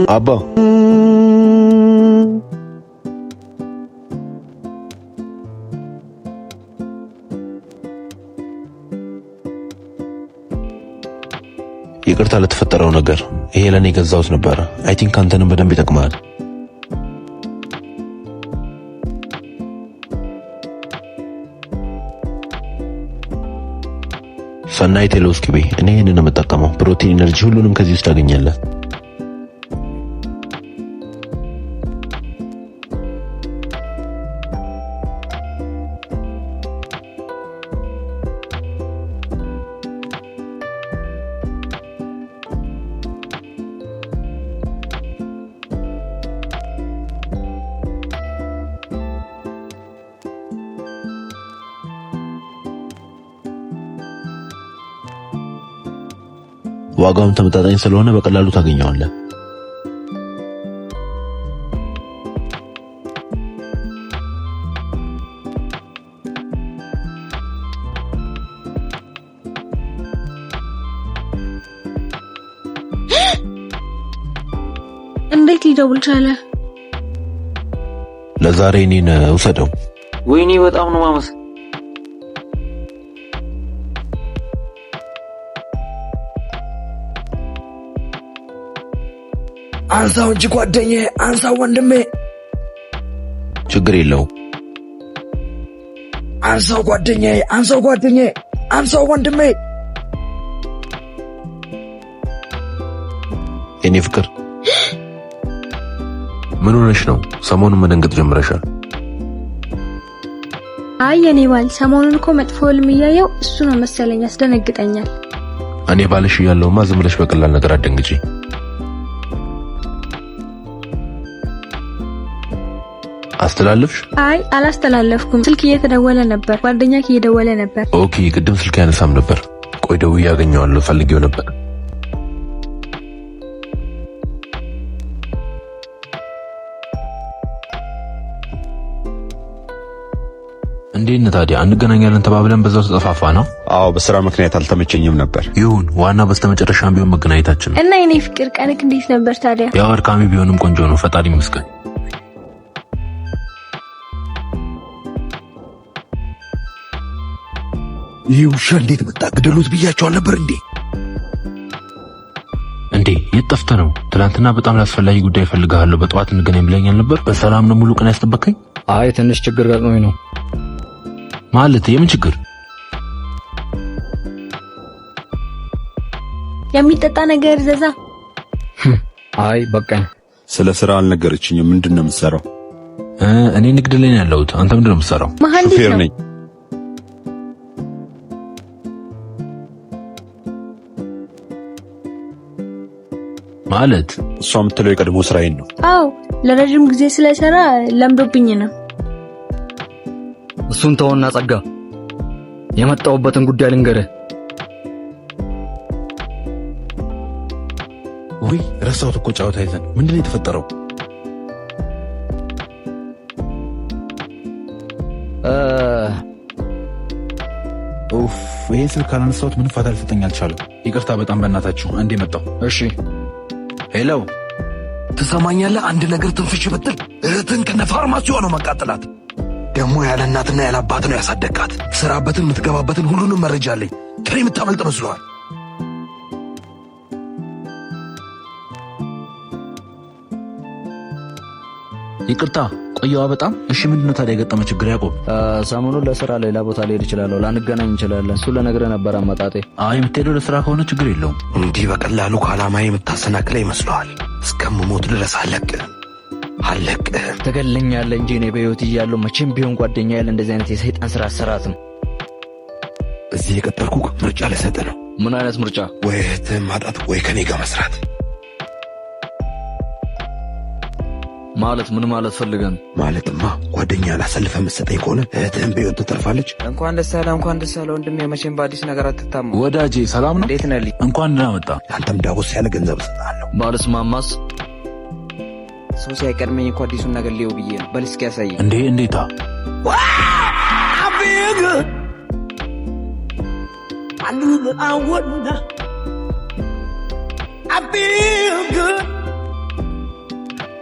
አባ ይቅርታ ለተፈጠረው ነገር። ይሄ ለኔ ገዛውት ነበር። አይ ቲንክ አንተንም በደንብ ይጠቅማል። ሰናይ ቴሎስኪቢ እኔ ይሄንን ነው የምጠቀመው። ፕሮቲን፣ ኢነርጂ ሁሉንም ከዚህ ውስጥ ታገኛለህ። ዋጋውም ተመጣጣኝ ስለሆነ በቀላሉ ታገኘዋለህ። እንዴት ሊደውል ቻለ? ለዛሬ እኔን ውሰደው። ወይኔ በጣም ነው ማመስ አንሳው እንጂ ጓደኛዬ፣ አንሳው ወንድሜ። ችግር የለውም። አንሳው ጓደኛዬ፣ አንሳው ጓደኛዬ፣ አንሳው ወንድሜ። የኔ ፍቅር ምን ሆነሽ ነው? ሰሞኑን መደንገጥ ጀምረሻል። አይ የኔ ባል ሰሞኑን እኮ መጥፎ ህልም እያየው እሱ ነው መሰለኝ ያስደነግጠኛል። እኔ ባልሽ እያለሁማ ዝም ብለሽ በቀላል ነገር አትደንግጪ። አስተላለፍሽ? አይ አላስተላለፍኩም። ስልክ እየተደወለ ነበር። ጓደኛክ እየደወለ ነበር። ኦኬ፣ ቅድም ስልክ ያነሳም ነበር። ቆይ ደውዬ ያገኘዋለሁ፣ ፈልጌው ነበር። እንዴት ታዲያ እንገናኛለን ተባብለን በዛው ተጠፋፋ ነው? አዎ በስራ ምክንያት አልተመቸኝም ነበር። ይሁን፣ ዋና በስተመጨረሻም ቢሆን መገናኘታችን። እና የኔ ፍቅር ቀንክ እንዴት ነበር ታዲያ? ያው አድካሚ ቢሆንም ቆንጆ ነው፣ ፈጣሪ ይመስገን። ይህ ውሻ እንዴት መጣ? ግደሉት ብያቸው አልነበር እንዴ? እንዴ የት ጠፍተህ ነው? ትናንትና በጣም ለአስፈላጊ ጉዳይ እፈልግሃለሁ በጠዋት እንገናኝ ብለኸኝ አልነበር? በሰላም ነው ሙሉ ቀን ያስጠበቀኝ? አይ ትንሽ ችግር ገጥሞኝ ነው። ማለት የምን ችግር? የሚጠጣ ነገር ዘዛ። አይ በቃኝ። ስለ ስራ አልነገረችኝም። ምንድነው የምትሰራው? እኔ ንግድ ላይ ነው ያለሁት። አንተ ምንድነው የምትሰራው? መሐንዲስ ሹፌር ነው። ነኝ። ማለት እሷ የምትለው የቀድሞ ስራዬን ነው። አዎ ለረጅም ጊዜ ስለሰራ ለምዶብኝ ነው። እሱን ተውና ጸጋ፣ የመጣሁበትን ጉዳይ ልንገርህ። ወይ ረሳሁት እኮ ጫወታ ይዘን። ምንድነው የተፈጠረው? ኡፍ ይሄን ስልክ ካላነሳሁት ምን ፋታ ሊሰጠኝ አልቻለም። ይቅርታ በጣም በእናታችሁ አንዴ መጣሁ። እሺ ሄሎ፣ ትሰማኛለህ? አንድ ነገር ትንፍሽ ብትል እህትን ከነ ፋርማሲዋ ነው መቃጠላት። ደግሞ ያለ እናትና ያለ አባት ነው ያሳደግካት። ስራበትን የምትገባበትን ሁሉንም መረጃ አለኝ። ከኔ የምታመልጥ መስሎሃል? ይቅርታ ቆየዋ በጣም። እሺ ምንድነው ታዲያ የገጠመ ችግር ያዕቆብ? ሰሞኑን ለስራ ሌላ ቦታ ልሄድ እችላለሁ። ላንገናኝ እንችላለን። እሱ ለነገር ነበር አመጣጤ። አይ የምትሄደው ለስራ ከሆነ ችግር የለውም። እንዲህ በቀላሉ ከዓላማዬ የምታሰናክለ ይመስለዋል? እስከምሞት ድረስ አልለቅህም። ትገለኛለህ እንጂ እኔ በሕይወት እያለሁ መቼም ቢሆን ጓደኛ ያለ እንደዚህ አይነት የሰይጣን ስራ አሰራትም። እዚህ የቀጠልኩ ምርጫ ልሰጥህ ነው። ምን አይነት ምርጫ? ወይ እህትህን ማጣት ወይ ከኔ ጋር መስራት። ማለት ምን ማለት ፈልገን? ማለትማ ጓደኛ ላሰልፈ የምትሰጠኝ ከሆነ እህትህን በሕይወት ትተርፋለች። እንኳን ደስ ያለ ወንድሜ። መቼም በአዲስ ነገር አትታማ። ወዳጄ ሰላም ነው? እንዴት ነህ? እንኳን ደህና መጣ። አንተም ዳጎስ ያለ ገንዘብ እሰጥሃለሁ። ባልስማማስ? ሰው ሳይቀድመኝ እኮ አዲሱን ነገር ሊየው ብዬ ነው። በል እስኪ ያሳየኝ። እንዴታ feel good.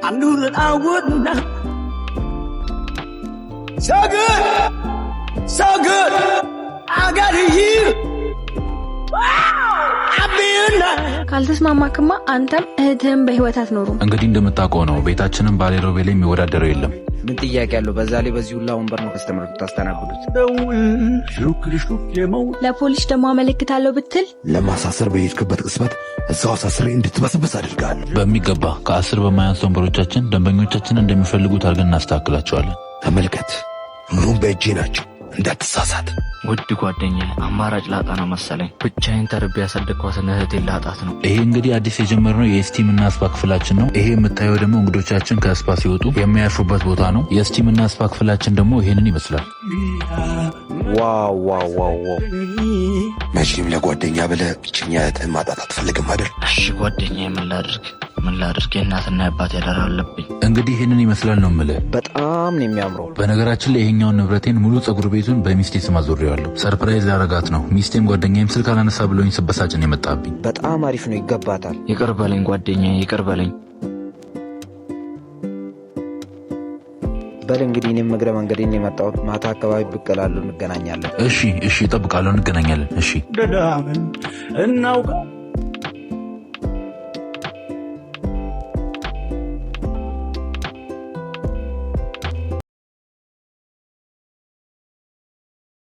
I knew that I would not. So good, so good. I got you. ካልተስማማክማ አንተም እህትህም በህይወት አትኖሩም። እንግዲህ እንደምታውቀው ነው ቤታችንን ባሌሮቤ ላይ የሚወዳደረው የለም። ምን ጥያቄ ያለው? በዛ ላይ በዚህ ሁላ ወንበር ነው ከስተመሮች ታስተናግዱት። ለፖሊስ ደግሞ አመለክታለሁ ብትል ለማሳሰር በሄድክበት ቅጽበት እዛው አሳስሬ እንድትበሰበስ አድርጋለሁ። በሚገባ ከ10 በማያንስ ወንበሮቻችን ደንበኞቻችን እንደሚፈልጉት አድርገን እናስተካክላቸዋለን። ተመልከት፣ ሁሉም በእጄ ናቸው፣ እንዳትሳሳት። ውድ ጓደኛዬ አማራጭ ላጣ ነው መሰለኝ። ብቻዬን ተርቤ ያሳደግኳትን እህቴን ላጣት ነው። ይሄ እንግዲህ አዲስ የጀመርነው የስቲም እና ስፓ ክፍላችን ነው። ይሄ የምታየው ደግሞ እንግዶቻችን ከስፓ ሲወጡ የሚያርፉበት ቦታ ነው። የስቲም እና ስፓ ክፍላችን ደግሞ ይሄንን ይመስላል። ዋው ዋው ዋው ዋው! መቼም ለጓደኛ ብለህ ብቸኛ እህትህን ማጣት አትፈልግም አይደል? እሺ ጓደኛዬ ምን ላድርግ? የእናትና የአባት ያደራ አለብኝ። እንግዲህ ይሄንን ይመስላል ነው የምልህ። በጣም ነው የሚያምረው። በነገራችን ላይ ይሄኛውን ንብረቴን ሙሉ ጸጉር ቤቱን በሚስቴ ስም አዞሬዋለሁ። ሰርፕራይዝ ላረጋት ነው። ሚስቴም ጓደኛዬም ስልክ አላነሳ ብሎኝ ስበሳጭን የመጣብኝ። በጣም አሪፍ ነው፣ ይገባታል። ይቅር በለኝ ጓደኛዬ፣ ይቅር በለኝ። በል እንግዲህ እኔም እግረ መንገዴን የመጣሁት ማታ አካባቢ ብቅ እላለሁ፣ እንገናኛለን። እሺ እጠብቃለሁ፣ እንገናኛለን። እሺ ደዳምን እናውቃ